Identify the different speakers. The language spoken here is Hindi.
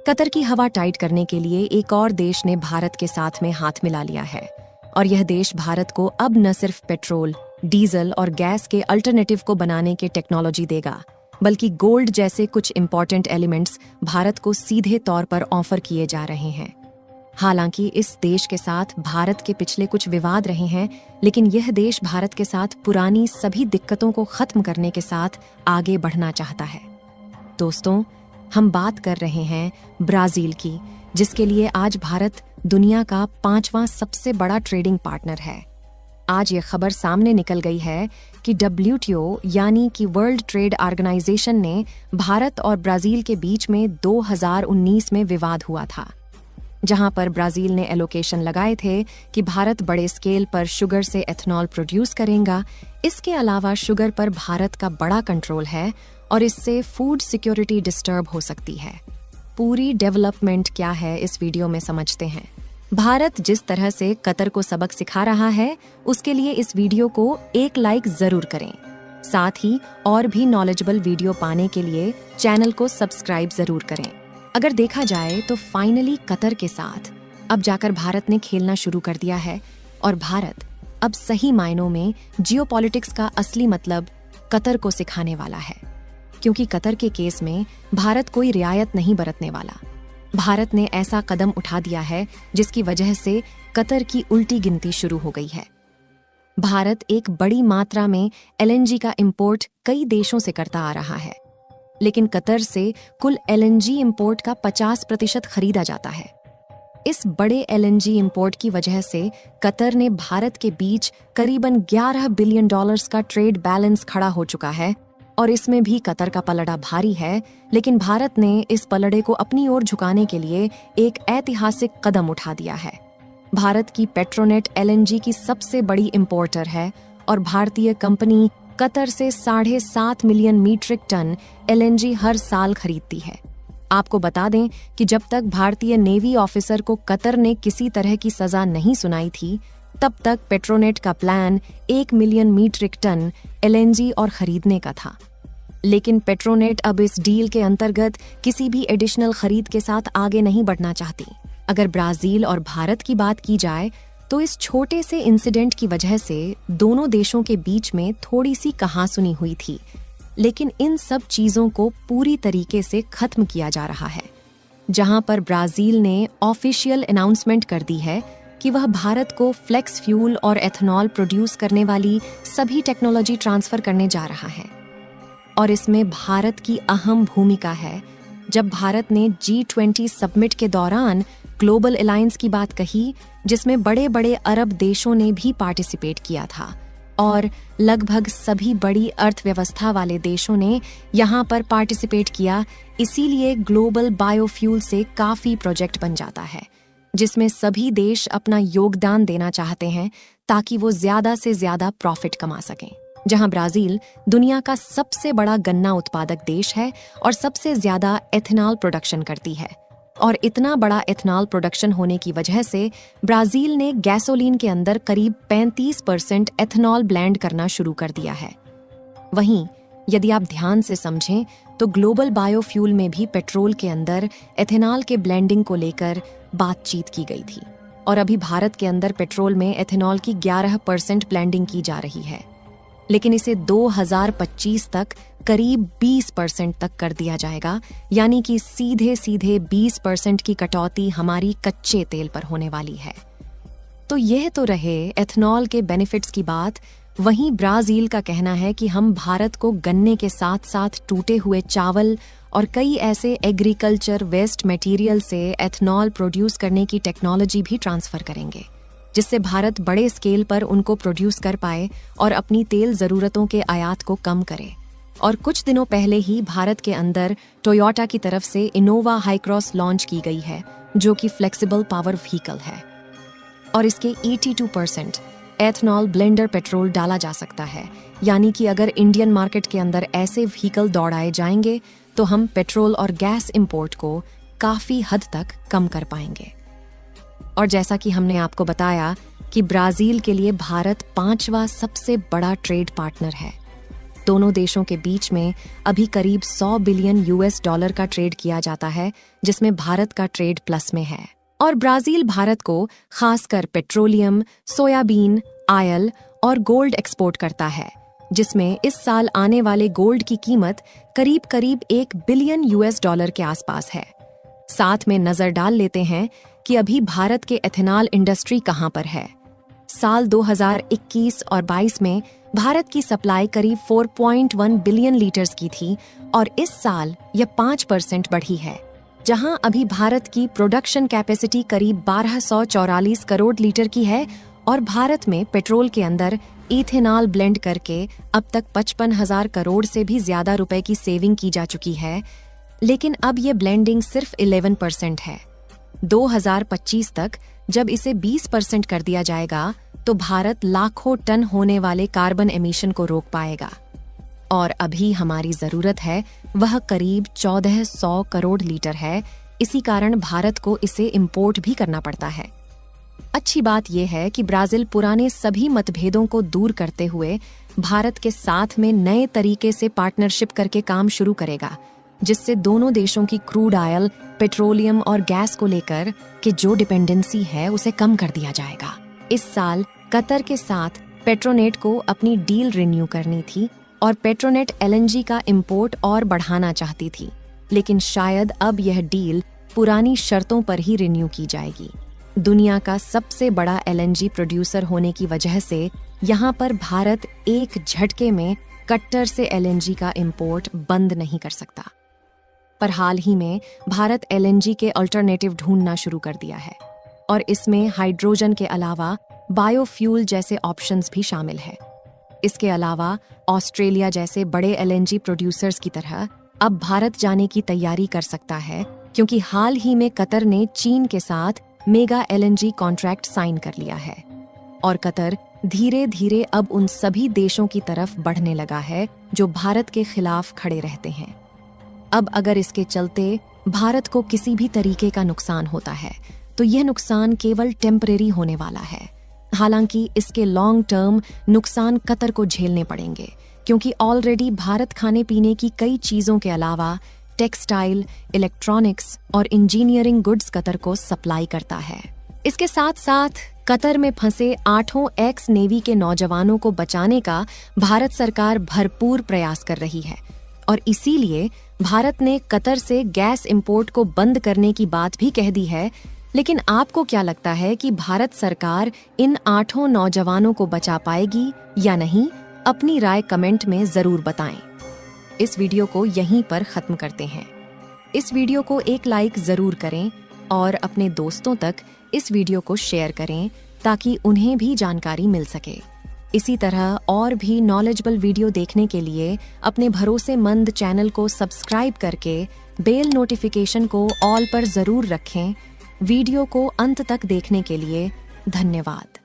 Speaker 1: कतर की हवा टाइट करने के लिए एक और देश ने भारत के साथ में हाथ मिला लिया है और यह देश भारत को अब न सिर्फ पेट्रोल, डीजल और गैस के अल्टरनेटिव को बनाने के टेक्नोलॉजी देगा, बल्कि गोल्ड जैसे कुछ इंपॉर्टेंट एलिमेंट्स भारत को सीधे तौर पर ऑफर किए जा रहे हैं। हालांकि इस देश के साथ भारत के पिछले कुछ विवाद रहे हैं, लेकिन यह देश भारत के साथ पुरानी सभी दिक्कतों को खत्म करने के साथ आगे बढ़ना चाहता है। दोस्तों, हम बात कर रहे हैं ब्राजील की, जिसके लिए आज भारत दुनिया का 5वां सबसे बड़ा ट्रेडिंग पार्टनर है। आज ये खबर सामने निकल गई है कि WTO यानी कि वर्ल्ड ट्रेड ऑर्गेनाइजेशन ने भारत और ब्राजील के बीच में 2019 में विवाद हुआ था, जहां पर ब्राजील ने एलोकेशन लगाए थे कि भारत बड़े स्केल पर शुगर से एथनॉल प्रोड्यूस करेगा। इसके अलावा शुगर पर भारत का बड़ा कंट्रोल है और इससे फूड सिक्योरिटी डिस्टर्ब हो सकती है। पूरी डेवलपमेंट क्या है इस वीडियो में समझते हैं। भारत जिस तरह से कतर को सबक सिखा रहा है, उसके लिए इस वीडियो को एक लाइक जरूर करें। साथ ही और भी नॉलेजेबल वीडियो पाने के लिए चैनल को सब्सक्राइब जरूर करें। अगर देखा जाए तो फाइनली कतर के साथ अब जाकर भारत ने खेलना शुरू कर दिया है और भारत अब सही मायनों में जियोपॉलिटिक्स का असली मतलब कतर को सिखाने वाला है, क्योंकि कतर के केस में भारत कोई रियायत नहीं बरतने वाला। भारत ने ऐसा कदम उठा दिया है जिसकी वजह से कतर की उल्टी गिनती शुरू हो गई है। भारत एक बड़ी मात्रा में LNG का इंपोर्ट कई देशों से करता आ रहा है, लेकिन कतर से कुल LNG इंपोर्ट का 50% खरीदा जाता है। इस बड़े LNG इंपोर्ट की वजह से कतर ने भारत के बीच करीबन $11 बिलियन का ट्रेड बैलेंस खड़ा हो चुका है और इसमें भी कतर का पलड़ा भारी है। लेकिन भारत ने इस पलड़े को अपनी ओर झुकाने के लिए एक ऐतिहासिक कदम उठा दिया है। भारत की पेट्रोनेट LNG की सबसे बड़ी इंपोर्टर है और भारतीय कंपनी कतर से 7.5 मिलियन मीट्रिक टन LNG हर साल खरीदती है। आपको बता दें कि जब तक भारतीय नेवी ऑफिसर को कतर ने किसी तरह की सजा नहीं सुनाई थी, तब तक पेट्रोनेट का plan 1 million metric ton LNG और खरीदने का था। लेकिन पेट्रोनेट अब इस डील के अंतर्गत किसी भी एडिशनल खरीद के साथ आगे नहीं बढ़ना चाहती। अगर ब्राजील और भारत की बात की जाए तो इस छोटे से इंसिडेंट की वजह से दोनों देशों के बीच में थोड़ी सी कहासुनी हुई थी, लेकिन इन सब चीजों को पूरी तरीके से खत्म किया जा रहा है, जहां पर ब्राजील ने ऑफिशियल अनाउंसमेंट कर दी है कि वह भारत को फ्लेक्स फ्यूल और एथनॉल प्रोड्यूस करने वाली सभी टेक्नोलॉजी ट्रांसफर करने जा रहा है। और इसमें भारत की अहम भूमिका है। जब भारत ने G20 समिट के दौरान ग्लोबल अलायंस की बात कही, जिसमें बड़े बड़े अरब देशों ने भी पार्टिसिपेट किया था और लगभग सभी बड़ी अर्थव्यवस्था वाले देशों ने यहाँ पर पार्टिसिपेट किया, इसीलिए ग्लोबल बायोफ्यूल से काफ़ी प्रोजेक्ट बन जाता है, जिसमें सभी देश अपना योगदान देना चाहते हैं ताकि वो ज़्यादा से ज़्यादा प्रॉफिट कमा सकें। जहां ब्राजील दुनिया का सबसे बड़ा गन्ना उत्पादक देश है और सबसे ज़्यादा एथेनॉल प्रोडक्शन करती है, और इतना बड़ा एथेनॉल प्रोडक्शन होने की वजह से ब्राजील ने गैसोलीन के अंदर करीब 35% एथेनॉल ब्लेंड करना शुरू कर दिया है। वहीं यदि आप ध्यान से समझें तो ग्लोबल बायोफ्यूल में भी पेट्रोल के अंदर एथेनॉल के ब्लेंडिंग को लेकर बातचीत की गई थी और अभी भारत के अंदर पेट्रोल में एथेनॉल की 11% ब्लेंडिंग की जा रही है, लेकिन इसे 2025 तक करीब 20% तक कर दिया जाएगा, यानी कि सीधे सीधे 20% की कटौती हमारी कच्चे तेल पर होने वाली है। तो यह तो रहे एथनॉल के बेनिफिट्स की बात। वहीं ब्राजील का कहना है कि हम भारत को गन्ने के साथ साथ टूटे हुए चावल और कई ऐसे एग्रीकल्चर वेस्ट मटेरियल से एथनॉल प्रोड्यूस करने की टेक्नोलॉजी भी ट्रांसफर करेंगे, जिससे भारत बड़े स्केल पर उनको प्रोड्यूस कर पाए और अपनी तेल ज़रूरतों के आयात को कम करे। और कुछ दिनों पहले ही भारत के अंदर टोयोटा की तरफ से इनोवा हाईक्रॉस लॉन्च की गई है, जो कि फ्लेक्सिबल पावर व्हीकल है और इसके 82% एथनॉल ब्लेंडर पेट्रोल डाला जा सकता है। यानी कि अगर इंडियन मार्केट के अंदर ऐसे व्हीकल दौड़ाए जाएंगे तो हम पेट्रोल और गैस इंपोर्ट को काफ़ी हद तक कम कर पाएंगे। और जैसा कि हमने आपको बताया कि ब्राज़ील के लिए भारत 5वां सबसे बड़ा ट्रेड पार्टनर है। दोनों देशों के बीच में अभी करीब 100 बिलियन यूएस डॉलर का ट्रेड किया जाता है, जिसमें भारत का ट्रेड प्लस में है। और ब्राजील भारत को खासकर पेट्रोलियम, सोयाबीन, आयल और गोल्ड एक्सपोर्ट करता है, जिसमें इस साल आने वाले गोल्ड की कीमत करीब करीब 1 बिलियन यूएस डॉलर के आसपास है। साथ में नजर डाल लेते हैं कि अभी भारत के एथेनॉल इंडस्ट्री कहां पर है। साल 2021 और 22 में भारत की सप्लाई करीब 4.1 बिलियन लीटर्स की थी और इस साल यह 5% बढ़ी है, जहां अभी भारत की प्रोडक्शन कैपेसिटी करीब 1244 करोड़ लीटर की है और भारत में पेट्रोल के अंदर इथेनॉल ब्लेंड करके अब तक 55,000 करोड़ से भी ज्यादा रुपए की सेविंग की जा चुकी है। लेकिन अब ये ब्लेंडिंग सिर्फ 11% है। 2025 तक जब इसे 20% कर दिया जाएगा तो भारत लाखों टन होने वाले कार्बन एमिशन को रोक पाएगा। और अभी हमारी जरूरत है वह करीब 1400 करोड़ लीटर है। इसी कारण भारत को इसे इंपोर्ट भी करना पड़ता है। अच्छी बात यह है कि ब्राजील पुराने सभी मतभेदों को दूर करते हुए भारत के साथ में नए तरीके से पार्टनरशिप करके काम शुरू करेगा, जिससे दोनों देशों की क्रूड ऑयल, पेट्रोलियम और गैस को लेकर के जो डिपेंडेंसी है उसे कम कर दिया जाएगा। इस साल कतर के साथ पेट्रोनेट को अपनी डील रिन्यू करनी थी और पेट्रोनेट एलएनजी का इंपोर्ट और बढ़ाना चाहती थी, लेकिन शायद अब यह डील पुरानी शर्तों पर ही रिन्यू की जाएगी। दुनिया का सबसे बड़ा एलएनजी प्रोड्यूसर होने की वजह से यहाँ पर भारत एक झटके में कतर से एलएनजी का इंपोर्ट बंद नहीं कर सकता। पर हाल ही में भारत एलएनजी के अल्टरनेटिव ढूंढना शुरू कर दिया है और इसमें हाइड्रोजन के अलावा बायोफ्यूल जैसे ऑप्शंस भी शामिल है। इसके अलावा ऑस्ट्रेलिया जैसे बड़े एलएनजी प्रोड्यूसर्स की तरह अब भारत जाने की तैयारी कर सकता है, क्योंकि हाल ही में कतर ने चीन के साथ मेगा एलएनजी कॉन्ट्रैक्ट साइन कर लिया है और कतर धीरे धीरे अब उन सभी देशों की तरफ बढ़ने लगा है जो भारत के खिलाफ खड़े रहते हैं। अब अगर इसके चलते भारत को किसी भी तरीके का नुकसान होता है तो यह नुकसान केवल टेम्परेरी होने वाला है। हालांकि इसके लॉन्ग टर्म नुकसान कतर को झेलने पड़ेंगे, क्योंकि ऑलरेडी भारत खाने पीने की कई चीजों के अलावा टेक्सटाइल, इलेक्ट्रॉनिक्स और इंजीनियरिंग गुड्स कतर को सप्लाई करता है। इसके साथ साथ कतर में फंसे 8 एक्स नेवी के नौजवानों को बचाने का भारत सरकार भरपूर प्रयास कर रही है और इसीलिए भारत ने कतर से गैस इंपोर्ट को बंद करने की बात भी कह दी है। लेकिन आपको क्या लगता है कि भारत सरकार इन 8 नौजवानों को बचा पाएगी या नहीं? अपनी राय कमेंट में जरूर बताएं। इस वीडियो को यहीं पर खत्म करते हैं। इस वीडियो को एक लाइक जरूर करें और अपने दोस्तों तक इस वीडियो को शेयर करें ताकि उन्हें भी जानकारी मिल सके। इसी तरह और भी नॉलेजेबल वीडियो देखने के लिए अपने भरोसेमंद चैनल को सब्सक्राइब करके बेल नोटिफिकेशन को ऑल पर जरूर रखें। वीडियो को अंत तक देखने के लिए धन्यवाद।